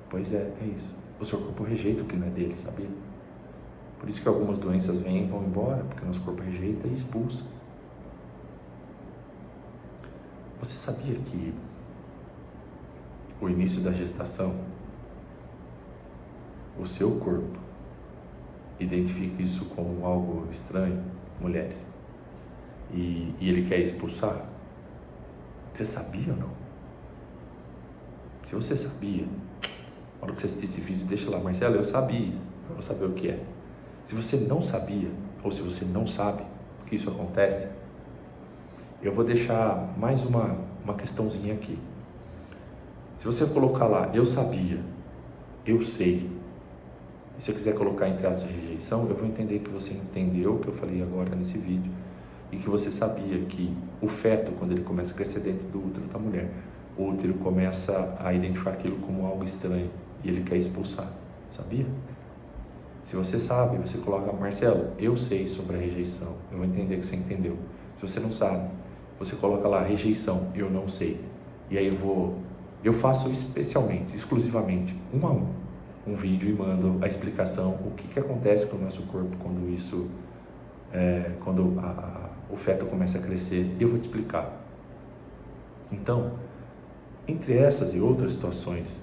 Pois é isso. O seu corpo rejeita o que não é dele, sabia? Por isso que algumas doenças vêm e vão embora, porque o nosso corpo rejeita e expulsa. Você sabia que o início da gestação, o seu corpo identifica isso como algo estranho, mulheres, e ele quer expulsar? Você sabia ou não? Se você sabia, na hora que você assistir esse vídeo, deixa lá, Marcelo, eu sabia, eu vou saber o que é. Se você não sabia, ou se você não sabe que isso acontece, eu vou deixar mais uma questãozinha aqui. Se você colocar lá, eu sabia, eu sei, e se eu quiser colocar entre aspas de rejeição, eu vou entender que você entendeu o que eu falei agora nesse vídeo, e que você sabia que o feto, quando ele começa a crescer dentro do útero da mulher, o útero começa a identificar aquilo como algo estranho, e ele quer expulsar, sabia? Se você sabe, você coloca, Marcelo, eu sei sobre a rejeição, eu vou entender que você entendeu. Se você não sabe, você coloca lá, rejeição, eu não sei. E aí eu faço especialmente, exclusivamente, um a um vídeo e mando a explicação, o que acontece com o nosso corpo quando isso, quando o feto começa a crescer, e eu vou te explicar. Então, entre essas e outras situações,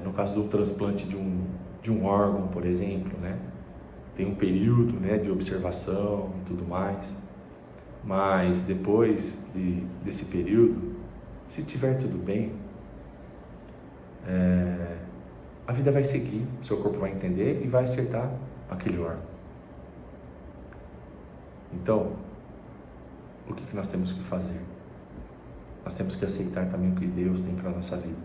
no caso do transplante de um órgão, por exemplo, né? Tem um período, né, de observação e tudo mais, mas depois desse período, se estiver tudo bem, a vida vai seguir, o seu corpo vai entender e vai acertar aquele órgão. Então, o que nós temos que fazer? Nós temos que aceitar também o que Deus tem para a nossa vida.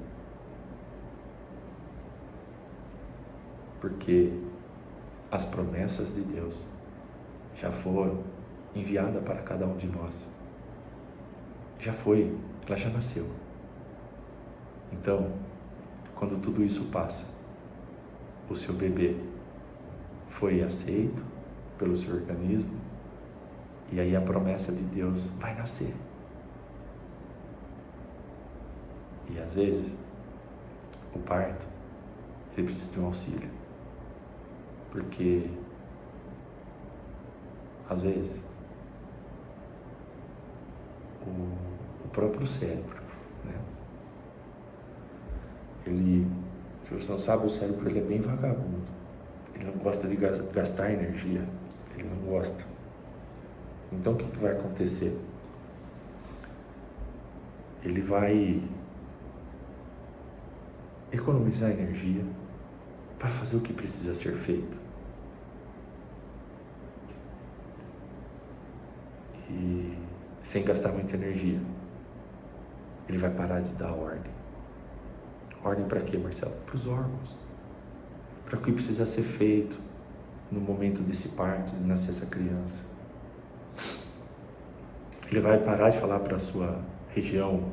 Porque as promessas de Deus já foram enviadas para cada um de nós. Já foi, ela já nasceu. Então, quando tudo isso passa, o seu bebê foi aceito pelo seu organismo, e aí a promessa de Deus vai nascer. E às vezes, o parto, ele precisa de um auxílio. Porque, às vezes, o próprio cérebro, né? Se você não sabe, o cérebro ele é bem vagabundo. Ele não gosta de gastar energia. Ele não gosta. Então, o que vai acontecer? Ele vai economizar energia para fazer o que precisa ser feito. E sem gastar muita energia, ele vai parar de dar ordem. Ordem para quê, Marcelo? Para os órgãos. Para o que precisa ser feito no momento desse parto, de nascer essa criança. Ele vai parar de falar para a sua região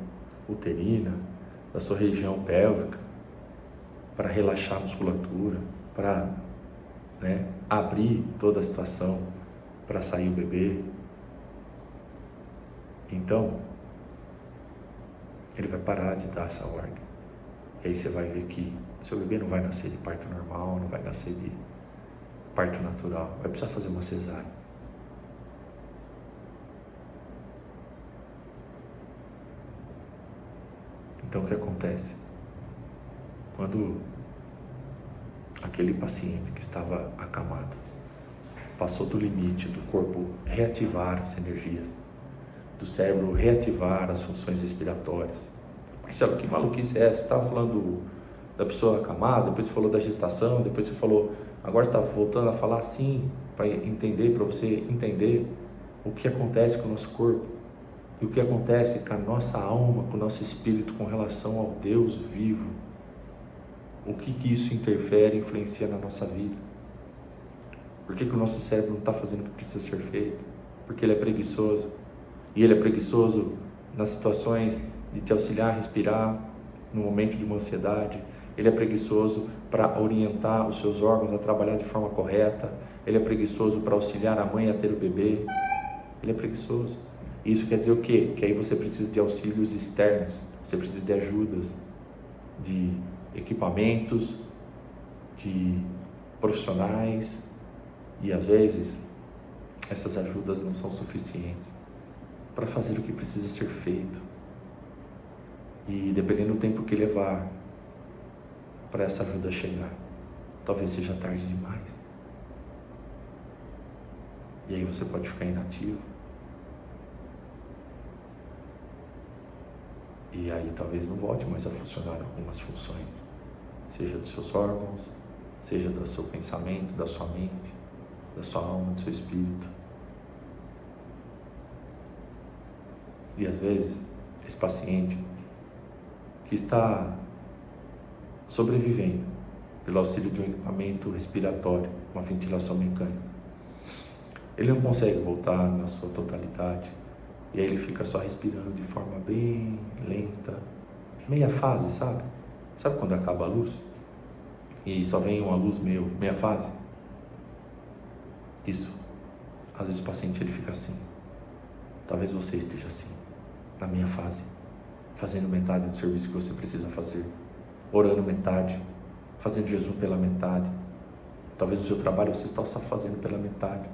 uterina, da sua região pélvica, para relaxar a musculatura, para abrir toda a situação, para sair o bebê. Então, ele vai parar de dar essa ordem. E aí você vai ver que seu bebê não vai nascer de parto normal, não vai nascer de parto natural, vai precisar fazer uma cesárea. Então o que acontece? Quando aquele paciente que estava acamado passou do limite do corpo reativar as energias, do cérebro reativar as funções respiratórias. Marcelo, que maluquice é essa? Você estava falando da pessoa acamada, depois você falou da gestação, depois você falou, agora você está voltando a falar assim, para entender, para você entender o que acontece com o nosso corpo e o que acontece com a nossa alma, com o nosso espírito com relação ao Deus vivo. O que isso interfere e influencia na nossa vida? Por que o nosso cérebro não está fazendo o que precisa ser feito? Porque ele é preguiçoso. E ele é preguiçoso nas situações de te auxiliar a respirar, no momento de uma ansiedade. Ele é preguiçoso para orientar os seus órgãos a trabalhar de forma correta. Ele é preguiçoso para auxiliar a mãe a ter o bebê. Ele é preguiçoso. E isso quer dizer o quê? Que aí você precisa de auxílios externos, você precisa de ajudas, de equipamentos, de profissionais, e às vezes essas ajudas não são suficientes para fazer o que precisa ser feito. E dependendo do tempo que levar para essa ajuda chegar, talvez seja tarde demais. E aí você pode ficar inativo. E aí talvez não volte mais a funcionar algumas funções, seja dos seus órgãos, seja do seu pensamento, da sua mente, da sua alma, do seu espírito. E às vezes, esse paciente que está sobrevivendo pelo auxílio de um equipamento respiratório, uma ventilação mecânica, ele não consegue voltar na sua totalidade, e aí ele fica só respirando de forma bem lenta, meia fase, sabe? Sabe quando acaba a luz? E só vem uma luz meia fase? Isso. Às vezes o paciente ele fica assim. Talvez você esteja assim, na meia fase, fazendo metade do serviço que você precisa fazer, orando metade, fazendo jejum pela metade. Talvez no seu trabalho você está só fazendo pela metade,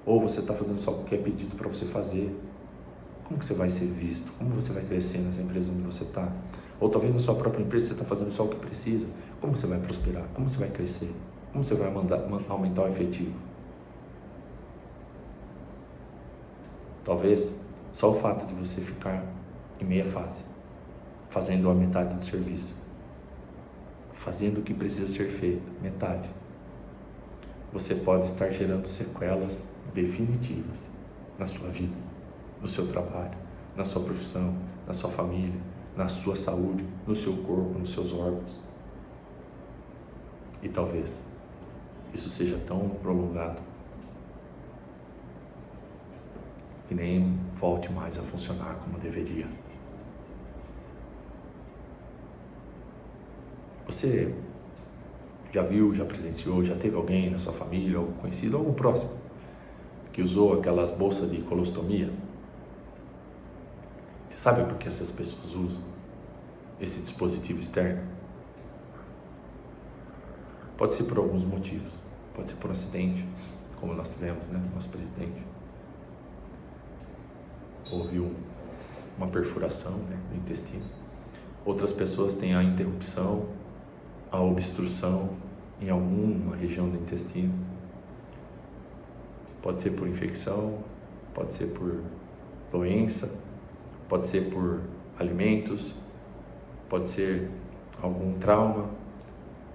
ou você está fazendo só o que é pedido para você fazer. Como que você vai ser visto? Como você vai crescer nessa empresa onde você está? Ou talvez na sua própria empresa você está fazendo só o que precisa. Como você vai prosperar? Como você vai crescer? Como você vai aumentar o efetivo? Talvez só o fato de você ficar em meia fase, fazendo a metade do serviço, fazendo o que precisa ser feito, metade, você pode estar gerando sequelas definitivas na sua vida, no seu trabalho, na sua profissão, na sua família, na sua saúde, no seu corpo, nos seus órgãos. E talvez isso seja tão prolongado que nem volte mais a funcionar como deveria. Você já viu, já presenciou, já teve alguém na sua família, algum conhecido, algum próximo, que usou aquelas bolsas de colostomia? Você sabe por que essas pessoas usam esse dispositivo externo? Pode ser por alguns motivos. Pode ser por um acidente, como nós tivemos, nosso presidente. Houve uma perfuração no intestino. Outras pessoas têm a interrupção, a obstrução em alguma região do intestino. Pode ser por infecção, pode ser por doença, pode ser por alimentos, pode ser algum trauma,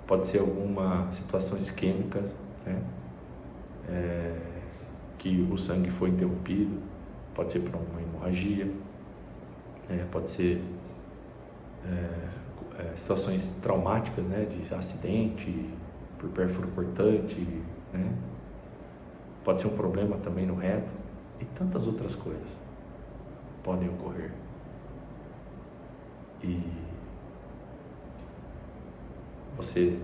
pode ser alguma situação isquêmica, que o sangue foi interrompido, pode ser por uma hemorragia, pode ser situações traumáticas, de acidente, por pérfuro cortante, pode ser um problema também no reto, e tantas outras coisas podem ocorrer. E você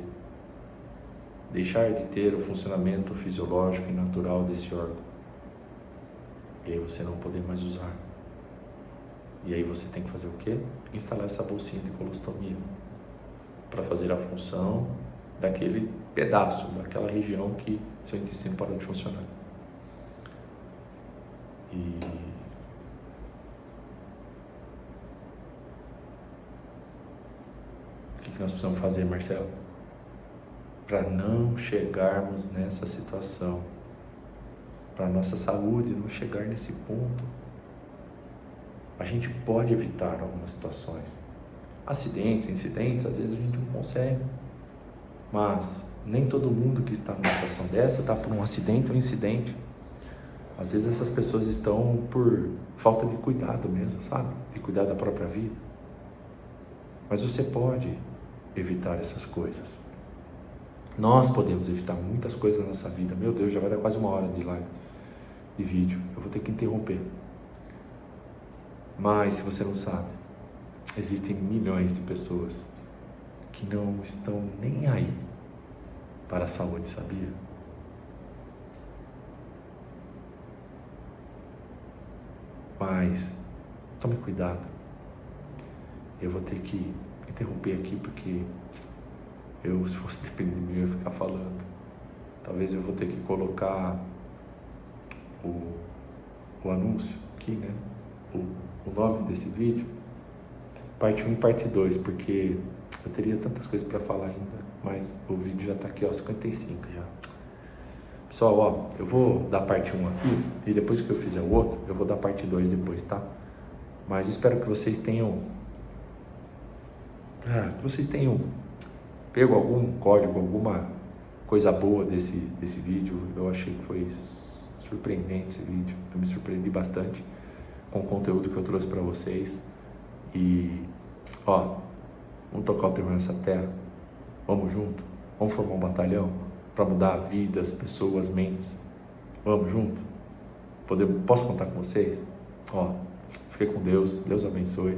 deixar de ter o funcionamento fisiológico e natural desse órgão, e aí você não poder mais usar. E aí você tem que fazer o quê? Instalar essa bolsinha de colostomia para fazer a função daquele pedaço, daquela região que seu intestino parou de funcionar. E o que nós precisamos fazer, Marcelo? Para não chegarmos nessa situação, para a nossa saúde não chegar nesse ponto. A gente pode evitar algumas situações, acidentes, incidentes, às vezes a gente não consegue, mas nem todo mundo que está numa situação dessa está por um acidente ou incidente. Às vezes essas pessoas estão por falta de cuidado mesmo, sabe? De cuidar da própria vida. Mas você pode evitar essas coisas. Nós podemos evitar muitas coisas na nossa vida. Meu Deus, já vai dar quase 1 hora de live, de vídeo. Eu vou ter que interromper. Mas, se você não sabe, existem milhões de pessoas que não estão nem aí para a saúde, sabia? Mas, tome cuidado. Eu vou ter que interromper aqui porque se fosse depender de mim, eu ia ficar falando. Talvez eu vou ter que colocar o anúncio aqui, né? O nome desse vídeo, parte 1 e parte 2, porque eu teria tantas coisas para falar ainda, mas o vídeo já está aqui, ó, 55 já. Pessoal, ó, eu vou dar parte 1 aqui, e depois que eu fizer o outro, eu vou dar parte 2 depois, tá? Mas espero que vocês tenham pego algum código, alguma coisa boa desse vídeo. Eu achei que foi surpreendente esse vídeo, eu me surpreendi bastante com o conteúdo que eu trouxe para vocês. E, ó, vamos tocar o terror nessa terra, vamos junto, vamos formar um batalhão para mudar vidas, pessoas, mentes. Vamos junto? Posso contar com vocês? Ó, fique com Deus, Deus abençoe,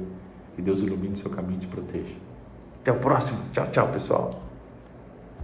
e Deus ilumine seu caminho e te proteja. Até o próximo, tchau, tchau, pessoal.